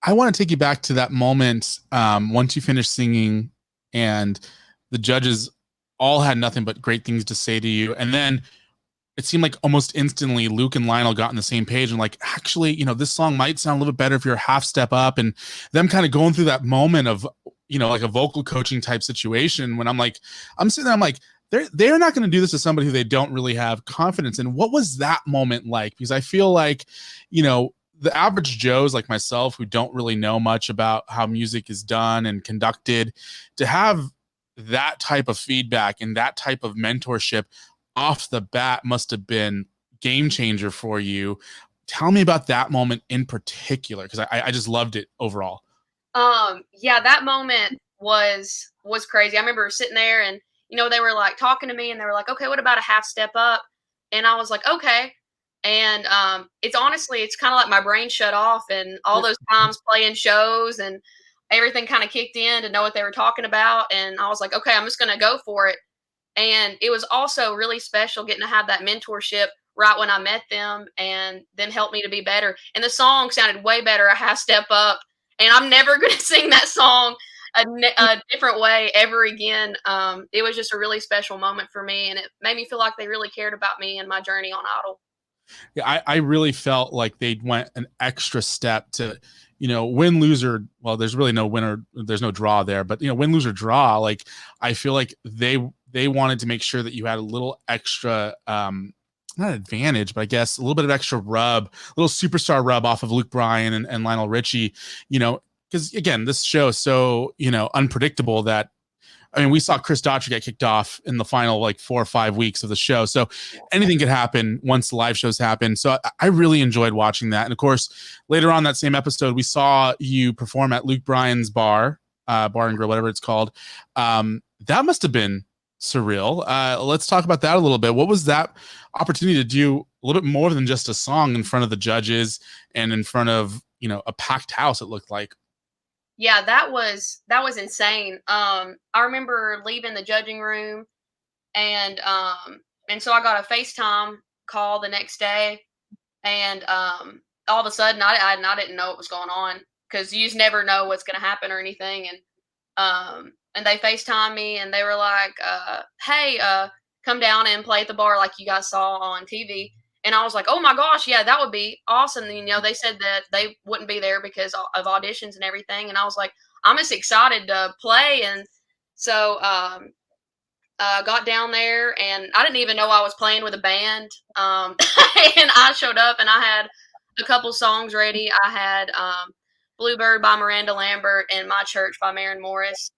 I want to take you back to that moment once you finished singing and the judges all had nothing but great things to say to you. And then it seemed like almost instantly Luke and Lionel got on the same page and like, actually, this song might sound a little bit better if you're a half step up, and them kind of going through that moment of, like a vocal coaching type situation when I'm sitting there, I'm like, they're not going to do this to somebody who they don't really have confidence in. What was that moment like? Because I feel like, the average Joes like myself who don't really know much about how music is done and conducted, to have that type of feedback and that type of mentorship off the bat must have been game changer for you. Tell me about that moment in particular, because I just loved it overall. Yeah, that moment was crazy. I remember sitting there and they were like talking to me and they were like, "Okay, what about a half step up?" And I was like, "Okay." And it's honestly, it's kind of like my brain shut off, and all those times playing shows and everything kind of kicked in to know what they were talking about, and I was like, "Okay, I'm just going to go for it." And it was also really special getting to have that mentorship right when I met them and them helped me to be better. And the song sounded way better a half step up. And I'm never going to sing that song a different way ever again. It was just a really special moment for me. And it made me feel like they really cared about me and my journey on Idol. Yeah, I really felt like they went an extra step to, win, lose, or, well, there's really no winner, there's no draw there, but win, lose, or draw. Like, I feel like they wanted to make sure that you had a little extra, not advantage, but I guess a little bit of extra rub, a little superstar rub off of Luke Bryan and Lionel Richie, because again, this show is so, unpredictable that, I mean, we saw Chris Daughtry get kicked off in the final like 4 or 5 weeks of the show. So anything could happen once the live shows happen. So I really enjoyed watching that. And of course, later on that same episode, we saw you perform at Luke Bryan's bar and grill, whatever it's called. That must have been surreal. Let's talk about that a little bit. What was that opportunity to do a little bit more than just a song in front of the judges and in front of, a packed house, it looked like? Yeah, that was insane. I remember leaving the judging room and so I got a FaceTime call the next day, and all of a sudden I didn't know what was going on because you just never know what's going to happen or anything. And they FaceTime me and they were like, "Hey, come down and play at the bar like you guys saw on TV." And I was like, "Oh my gosh, yeah, that would be awesome." And, they said that they wouldn't be there because of auditions and everything. And I was like, I'm just excited to play. And so got down there and I didn't even know I was playing with a band. And I showed up and I had a couple songs ready. I had Bluebird by Miranda Lambert and My Church by Maren Morris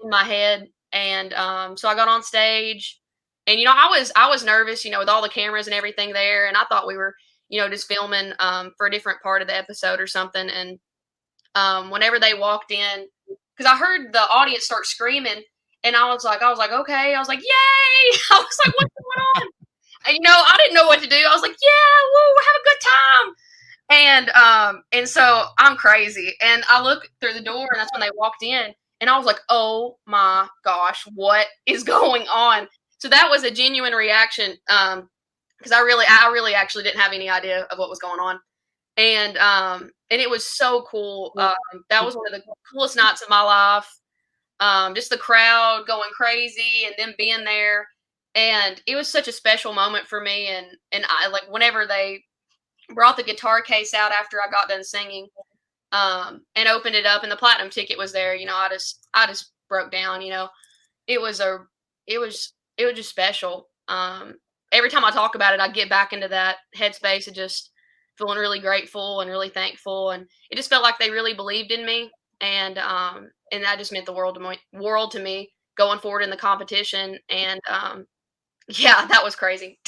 in my head. And so I got on stage and, I was nervous, with all the cameras and everything there. And I thought we were, just filming for a different part of the episode or something. And whenever they walked in, because I heard the audience start screaming, and I was like, okay. I was like, yay! I was like, what's going on? And, I didn't know what to do. I was like, yeah, woo, have a good time. And so I'm crazy. And I look through the door, and that's when they walked in. And I was like, oh my gosh, what is going on? So that was a genuine reaction. Because I really actually didn't have any idea of what was going on. And it was so cool. That was one of the coolest nights of my life. Just the crowd going crazy and them being there. And it was such a special moment for me. And I, like, whenever they brought the guitar case out after I got done singing, and opened it up and the platinum ticket was there, I just broke down. It was it was just special. Every time I talk about it, I get back into that headspace of just feeling really grateful and really thankful, and it just felt like they really believed in me, and that just meant the world to me going forward in the competition. And yeah, that was crazy.